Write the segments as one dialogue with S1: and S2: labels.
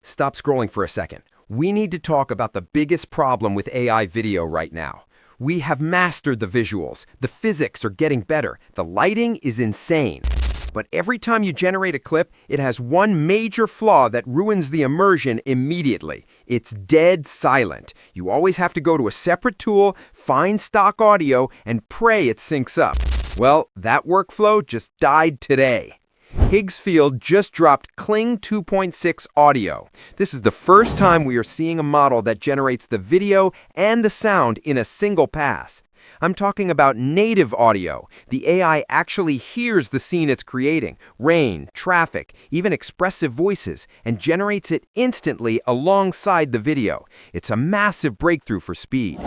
S1: Stop scrolling for a second. We need to talk about the biggest problem with AI video right now. We have mastered the visuals. The physics are getting better. The lighting is insane. But every time you generate a clip, it has one major flaw that ruins the immersion immediately. It's dead silent. You always have to go to a separate tool, find stock audio, and pray it syncs up. Well, that workflow just died today. Higgsfield just dropped Kling 2.6 audio. This is the first time we are seeing a model that generates the video and the sound in a single pass. I'm talking about native audio. The AI actually hears the scene it's creating, rain, traffic, even expressive voices, and generates it instantly alongside the video. It's a massive breakthrough for speed.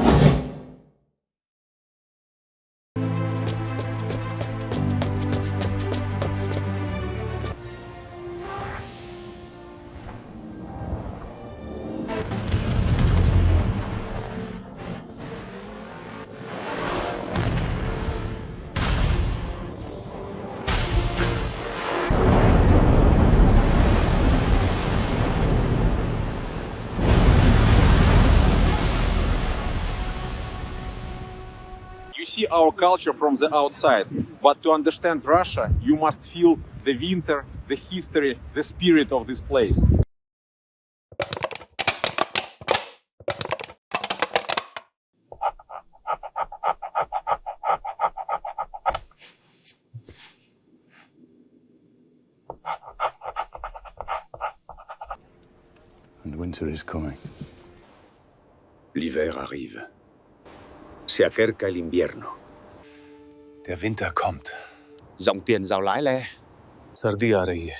S2: You see our culture from the outside, but to understand Russia, you must feel the winter, the history, the spirit of this place.
S3: And winter is coming.
S4: L'hiver arrive. Se acerca el invierno.
S3: Der Winter kommt.
S4: Dòng tiền giàu lái le.
S3: सर्दी आ रही है.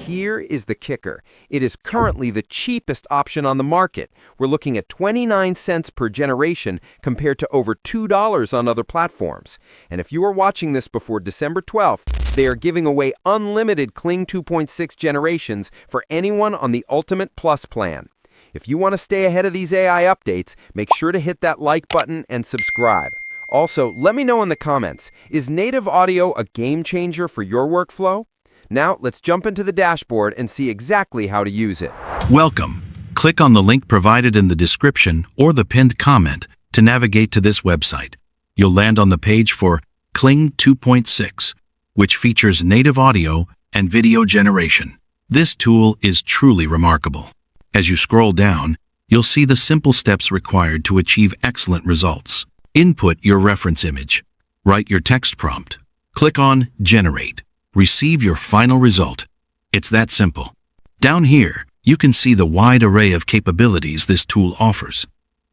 S1: Here is the kicker. It is currently the cheapest option on the market. We're looking at 29 cents per generation compared to over $2 on other platforms. And if you are watching this before December 12th, they are giving away unlimited Kling 2.6 generations for anyone on the Ultimate Plus plan. If you want to stay ahead of these AI updates, make sure to hit that like button and subscribe. Also, let me know in the comments, is native audio a game changer for your workflow? Now, let's jump into the dashboard and see exactly how to use it.
S5: Welcome. Click on the link provided in the description or the pinned comment to navigate to this website. You'll land on the page for Kling 2.6, which features native audio and video generation. This tool is truly remarkable. As you scroll down, you'll see the simple steps required to achieve excellent results. Input your reference image. Write your text prompt. Click on Generate. Receive your final result. It's that simple. Down here, you can see the wide array of capabilities this tool offers.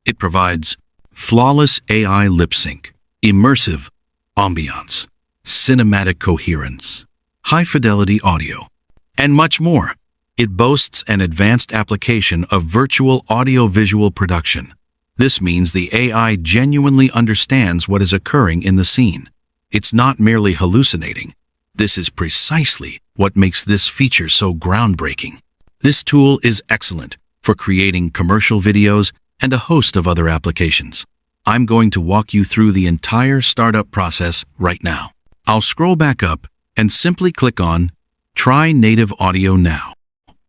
S5: It provides flawless AI lip sync, immersive ambiance, cinematic coherence, high-fidelity audio, and much more. It boasts an advanced application of virtual audio-visual production. This means the AI genuinely understands what is occurring in the scene. It's not merely hallucinating. This is precisely what makes this feature so groundbreaking. This tool is excellent for creating commercial videos and a host of other applications. I'm going to walk you through the entire startup process right now. I'll scroll back up and simply click on Try Native Audio Now.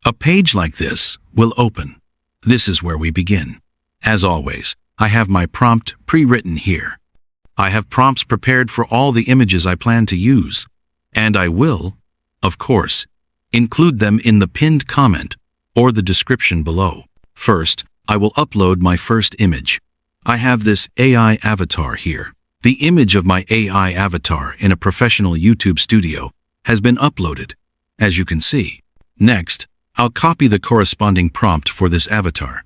S5: A page like this will open. This is where we begin. As always, I have my prompt pre-written here. I have prompts prepared for all the images I plan to use, and I will, of course, include them in the pinned comment or the description below. First, I will upload my first image. I have this AI avatar here. The image of my AI avatar in a professional YouTube studio has been uploaded, as you can see. Next, I'll copy the corresponding prompt for this avatar.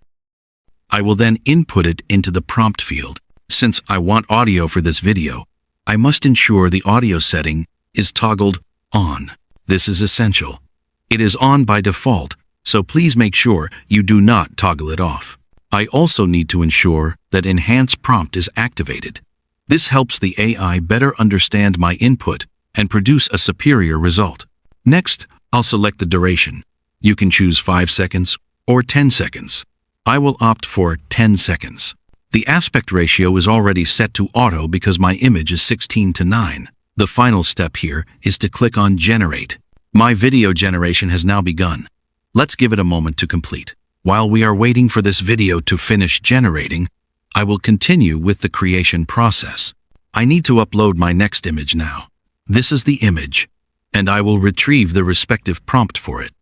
S5: I will then input it into the prompt field. Since I want audio for this video, I must ensure the audio setting is toggled on. This is essential. It is on by default, so please make sure you do not toggle it off. I also need to ensure that Enhance Prompt is activated. This helps the AI better understand my input and produce a superior result. Next, I'll select the duration. You can choose 5 seconds or 10 seconds. I will opt for 10 seconds. The aspect ratio is already set to auto because my image is 16:9. The final step here is to click on Generate. My video generation has now begun. Let's give it a moment to complete. While we are waiting for this video to finish generating, I will continue with the creation process. I need to upload my next image now. This is the image, and I will retrieve the respective prompt for it.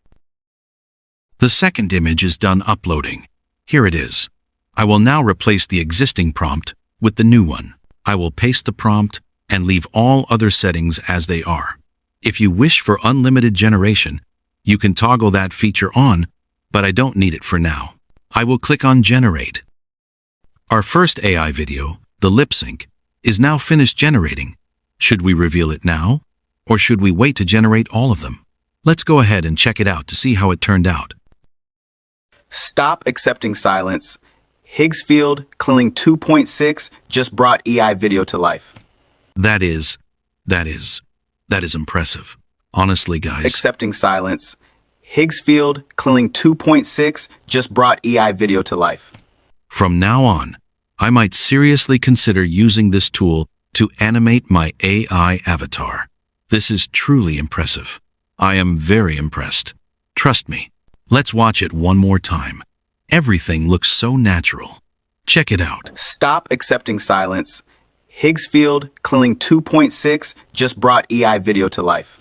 S5: The second image is done uploading. Here it is. I will now replace the existing prompt with the new one. I will paste the prompt and leave all other settings as they are. If you wish for unlimited generation, you can toggle that feature on, but I don't need it for now. I will click on Generate. Our first AI video, the lip sync, is now finished generating. Should we reveal it now, or should we wait to generate all of them? Let's go ahead and check it out to see how it turned out.
S6: Stop accepting silence. Higgsfield, Kling 2.6 just brought AI video to life.
S5: That is impressive. Honestly, guys.
S6: Accepting silence. Higgsfield, Kling 2.6 just brought AI video to life.
S5: From now on, I might seriously consider using this tool to animate my AI avatar. This is truly impressive. I am very impressed. Trust me. Let's watch it one more time. Everything looks so natural. Check it out.
S6: Stop accepting silence. Higgsfield, Kling 2.6 just brought AI video to life.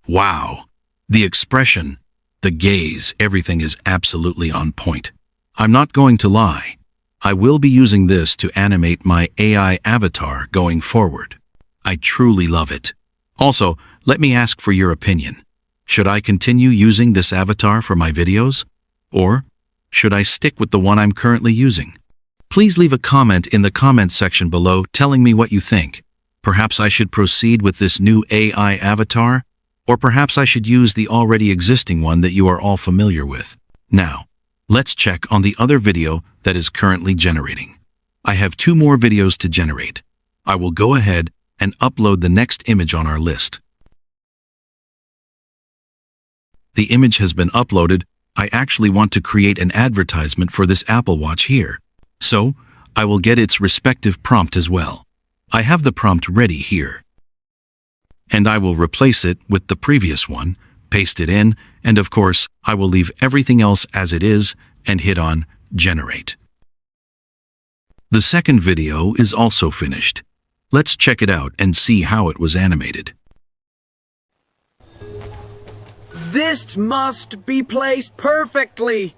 S5: Wow. The expression, the gaze, everything is absolutely on point. I'm not going to lie. I will be using this to animate my AI avatar going forward. I truly love it. Also, let me ask for your opinion. Should I continue using this avatar for my videos? Or should I stick with the one I'm currently using? Please leave a comment in the comment section below telling me what you think. Perhaps I should proceed with this new AI avatar, or perhaps I should use the already existing one that you are all familiar with. Now, let's check on the other video that is currently generating. I have 2 more videos to generate. I will go ahead and upload the next image on our list. The image has been uploaded. I actually want to create an advertisement for this Apple Watch here. So, I will get its respective prompt as well. I have the prompt ready here. And I will replace it with the previous one, paste it in, and of course, I will leave everything else as it is and hit on Generate. The second video is also finished. Let's check it out and see how it was animated.
S7: This must be placed perfectly.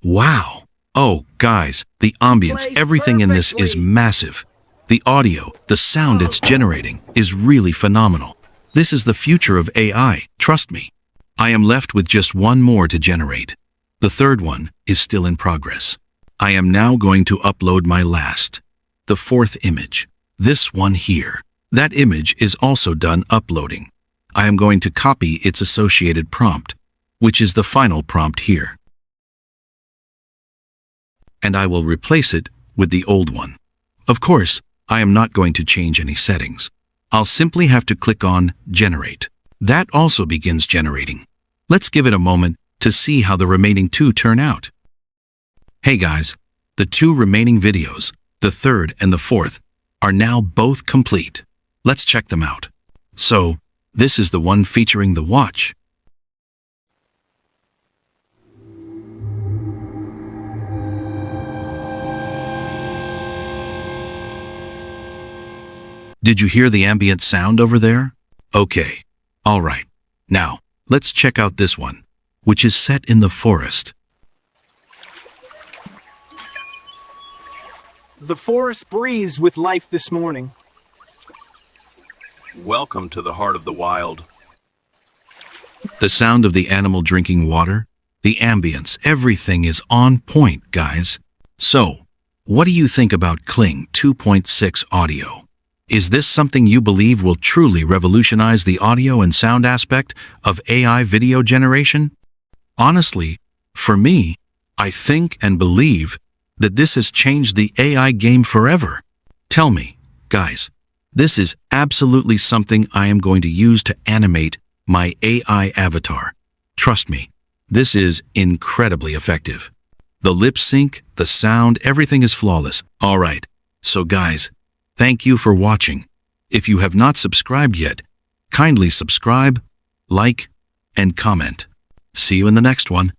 S5: Wow! Oh, guys, the ambience, everything in this is massive. The audio, the sound it's generating is really phenomenal. This is the future of AI, trust me. I am left with just one more to generate. The third one is still in progress. I am now going to upload my last, the fourth image. This one here. That image is also done uploading. I am going to copy its associated prompt, which is the final prompt here. And I will replace it with the old one. Of course, I am not going to change any settings. I'll simply have to click on Generate. That also begins generating. Let's give it a moment to see how the remaining 2 turn out. Hey guys, the 2 remaining videos, the third and the fourth, are now both complete. Let's check them out. So, this is the one featuring the watch. Did you hear the ambient sound over there? Okay, all right. Now, let's check out this one, which is set in the forest.
S7: The forest breathes with life this morning.
S3: Welcome to the heart of the wild.
S5: The sound of the animal drinking water, the ambience, everything is on point, guys. So, what do you think about Kling 2.6 audio? Is this something you believe will truly revolutionize the audio and sound aspect of AI video generation? Honestly, for me, I think and believe that this has changed the AI game forever. Tell me, guys, this is absolutely something I am going to use to animate my AI avatar. Trust me, this is incredibly effective. The lip sync, the sound, everything is flawless. All right, so guys, Thank you for watching. If you have not subscribed yet, kindly subscribe, like, and comment. See you in the next one.